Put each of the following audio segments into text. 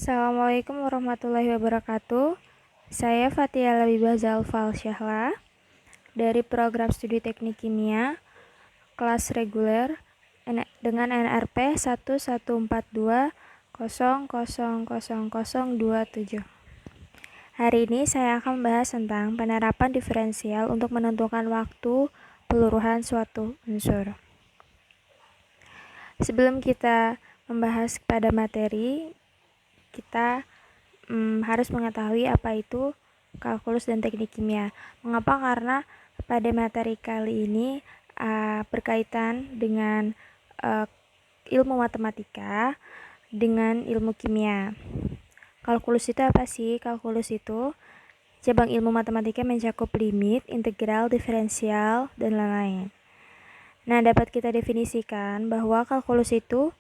Assalamualaikum warahmatullahi wabarakatuh. Saya Fatia Labibah Zalfal Syahla dari program studi teknik kimia kelas reguler dengan NRP 11420000027. Hari ini saya akan membahas tentang penerapan diferensial untuk menentukan waktu peluruhan suatu unsur. Sebelum kita membahas pada materi, kita harus mengetahui apa itu kalkulus dan teknik kimia. Mengapa? Karena pada materi kali ini berkaitan dengan ilmu matematika dengan ilmu kimia. Kalkulus itu apa sih? Kalkulus itu cabang ilmu matematika mencakup limit, integral, diferensial, dan lain-lain. Nah, dapat kita definisikan bahwa kalkulus itu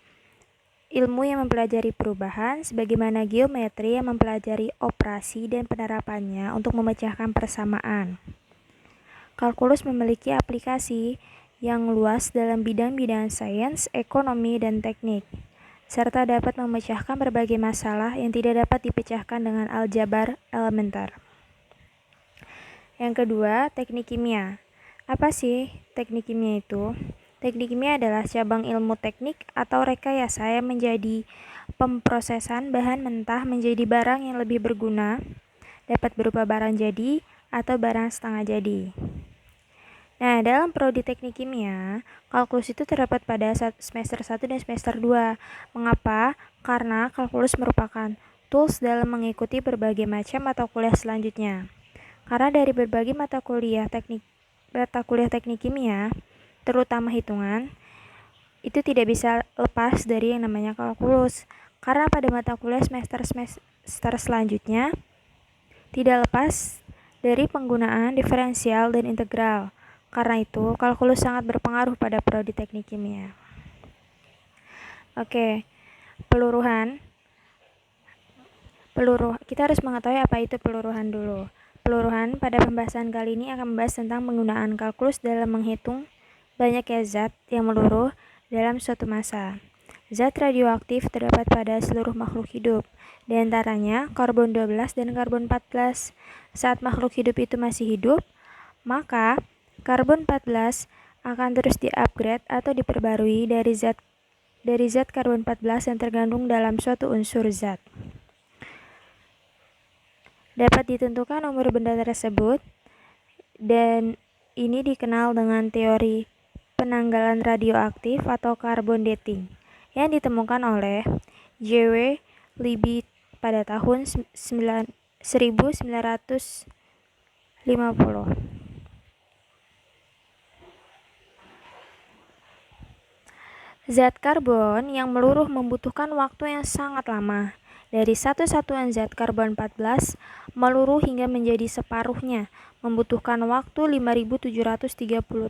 ilmu yang mempelajari perubahan, sebagaimana geometri yang mempelajari operasi dan penerapannya untuk memecahkan persamaan. Kalkulus memiliki aplikasi yang luas dalam bidang-bidang sains, ekonomi, dan teknik, serta dapat memecahkan berbagai masalah yang tidak dapat dipecahkan dengan aljabar elementer. Yang kedua, teknik kimia. Apa sih teknik kimia itu? Teknik kimia adalah cabang ilmu teknik atau rekayasa yang menjadi pemprosesan bahan mentah menjadi barang yang lebih berguna, dapat berupa barang jadi atau barang setengah jadi. Nah, dalam prodi teknik kimia, kalkulus itu terdapat pada semester 1 dan semester 2. Mengapa? Karena kalkulus merupakan tools dalam mengikuti berbagai macam mata kuliah selanjutnya. Karena dari berbagai mata kuliah teknik kimia, terutama hitungan, itu tidak bisa lepas dari yang namanya kalkulus. Karena pada mata kuliah semester selanjutnya tidak lepas dari penggunaan diferensial dan integral. Karena itu, kalkulus sangat berpengaruh pada prodi teknik kimia. Oke, peluruhan. Kita harus mengetahui apa itu peluruhan dulu. Peluruhan pada pembahasan kali ini akan membahas tentang penggunaan kalkulus dalam menghitung banyaknya zat yang meluruh dalam suatu massa. Zat radioaktif terdapat pada seluruh makhluk hidup, di antaranya karbon 12 dan karbon 14. Saat makhluk hidup itu masih hidup, maka karbon 14 akan terus di-upgrade atau diperbarui dari zat karbon 14 yang tergandung dalam suatu unsur zat. Dapat ditentukan umur benda tersebut, dan ini dikenal dengan teori penanggalan radioaktif atau carbon dating yang ditemukan oleh J.W. Libby pada tahun 1950. Zat karbon yang meluruh membutuhkan waktu yang sangat lama. Dari satu satuan zat karbon 14 meluruh hingga menjadi separuhnya membutuhkan waktu 5.730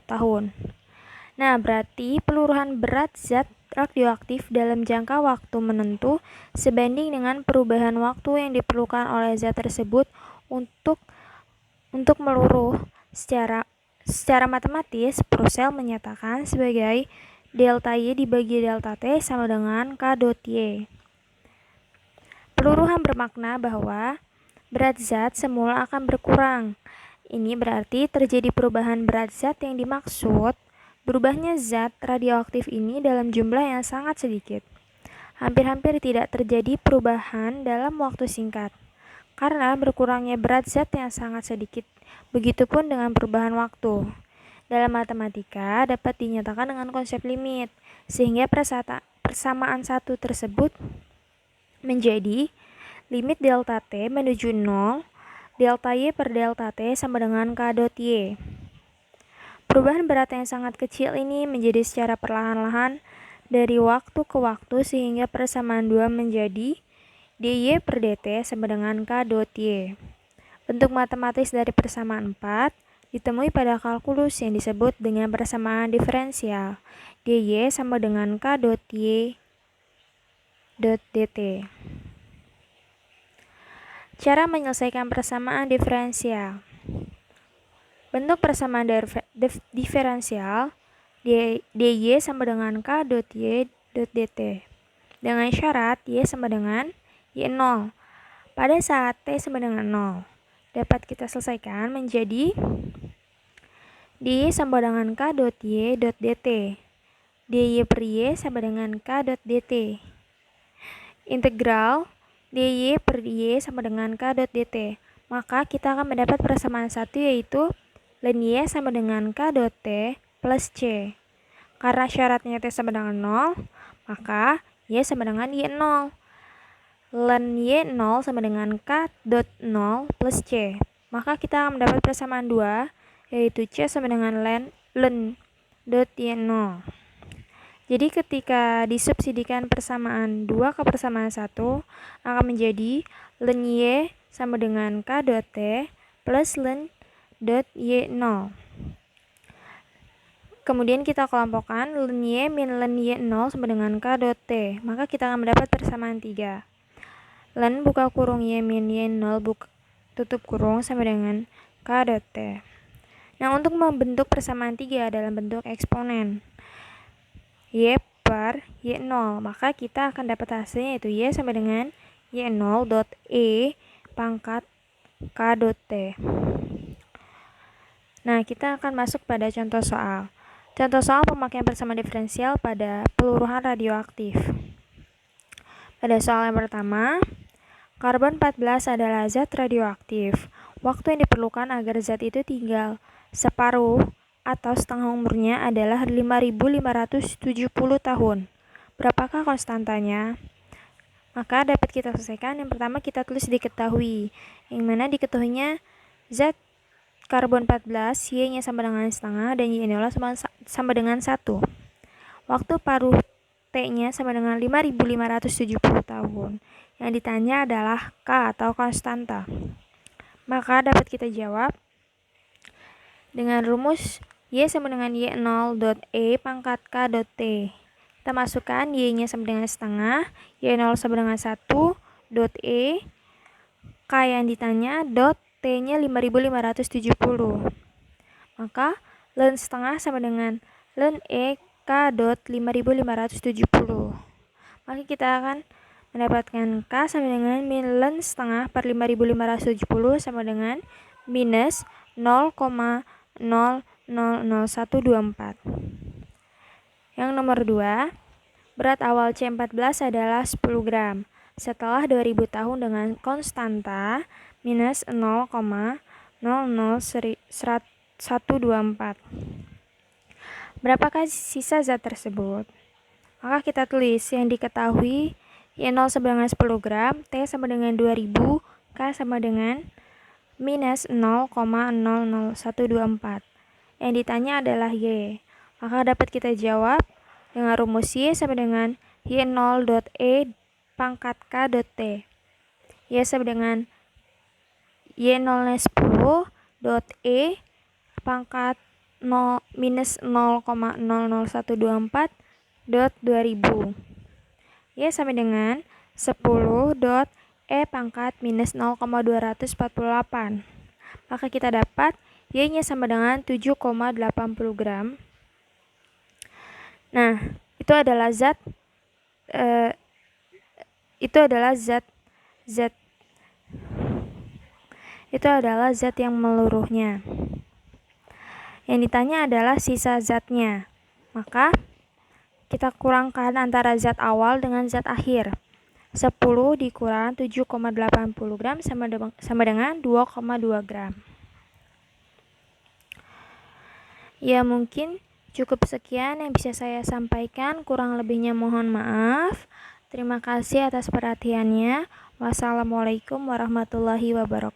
tahun. Nah, berarti peluruhan berat zat radioaktif dalam jangka waktu menentu sebanding dengan perubahan waktu yang diperlukan oleh zat tersebut untuk meluruh. Secara matematis, Purcell menyatakan sebagai delta Y dibagi delta T sama dengan K dot Y. Peluruhan bermakna bahwa berat zat semula akan berkurang. Ini berarti terjadi perubahan berat zat yang dimaksud. Berubahnya zat radioaktif ini dalam jumlah yang sangat sedikit. Hampir-hampir tidak terjadi perubahan dalam waktu singkat, karena berkurangnya berat zat yang sangat sedikit. Begitupun dengan perubahan waktu. Dalam matematika dapat dinyatakan dengan konsep limit, sehingga persamaan satu tersebut menjadi limit delta T menuju 0, delta Y per delta T sama dengan K dot Y. Perubahan berat yang sangat kecil ini menjadi secara perlahan-lahan dari waktu ke waktu sehingga persamaan 2 menjadi dy per dt sama dengan K dot Y. Bentuk matematis dari persamaan 4 ditemui pada kalkulus yang disebut dengan persamaan diferensial. dy sama dengan K dot Y dot dt. Cara menyelesaikan persamaan diferensial. Bentuk persamaan diferensial dy sama dengan K dot Y dot dt dengan syarat Y sama dengan Y0. Pada saat T sama dengan 0, dapat kita selesaikan menjadi dy sama dengan K dot Y dot dt. dy per Y sama dengan K dot dt. Integral dy per Y sama dengan K dot dt. Maka kita akan mendapat persamaan satu, yaitu ln Y sama dengan K dot T plus C. Karena syaratnya T sama dengan 0, maka Y sama dengan Y0. Ln Y0 sama dengan K dot 0 plus C. Maka kita akan mendapat persamaan 2, yaitu C sama dengan ln dot Y0. Jadi ketika disubsidikan persamaan 2 ke persamaan 1, akan menjadi ln Y sama dengan K dot T plus ln dot Y0. Kemudian kita kelompokkan ln Y min ln Y0 sama dengan K dot T. Maka kita akan mendapat persamaan 3. Ln buka kurung Y min Y0 tutup kurung sama dengan K dot T. Nah, untuk membentuk persamaan 3 dalam bentuk eksponen Y per Y0, maka kita akan dapat hasilnya, yaitu Y sama dengan Y0 dot E pangkat K dot T. Nah, kita akan masuk pada contoh soal. Contoh soal pemakaian persamaan diferensial pada peluruhan radioaktif. Pada soal yang pertama, karbon 14 adalah zat radioaktif. Waktu yang diperlukan agar zat itu tinggal separuh atau setengah umurnya adalah 5.570 tahun. Berapakah konstantanya? Maka dapat kita selesaikan. Yang pertama kita tulis diketahui, yang mana diketahuinya zat karbon 14, Y-nya sama dengan setengah dan Y0 sama dengan 1. Waktu paruh T-nya sama dengan 5.570 tahun. Yang ditanya adalah K atau konstanta. Maka dapat kita jawab dengan rumus Y sama dengan Y0 dot E pangkat K dot T. Kita masukkan Y-nya sama dengan setengah, Y0 sama dengan 1, dot E, K yang ditanya, dot T-nya 5.570. Maka ln setengah sama dengan ln E K dot 5.570. Maka kita akan mendapatkan K sama dengan min ln setengah per 5.570 sama dengan minus 0,000124. Yang nomor 2, berat awal C14 adalah 10 gram. Setelah 2000 tahun dengan konstanta minus 0,000124. Berapakah sisa zat tersebut? Maka kita tulis yang diketahui Y0 sama dengan 10 gram, T sama dengan 2000, K sama dengan minus 0,00124. Yang ditanya adalah Y. Maka dapat kita jawab dengan rumus Y sama dengan Y0 dot E pangkat K dot T. Y sama dengan Y0-nya 10 dot E pangkat minus 0,00124 dot 2000. Y sama dengan 10 dot E pangkat minus 0,248. Maka kita dapat Y-nya sama dengan 7,80 gram. Nah, itu adalah zat yang meluruhnya. Yang ditanya adalah sisa zatnya. Maka kita kurangkan antara zat awal dengan zat akhir. 10 dikurang 7,80 gram sama dengan 2,2 gram. Ya, mungkin cukup sekian yang bisa saya sampaikan. Kurang lebihnya mohon maaf. Terima kasih atas perhatiannya. Wassalamualaikum warahmatullahi wabarakatuh.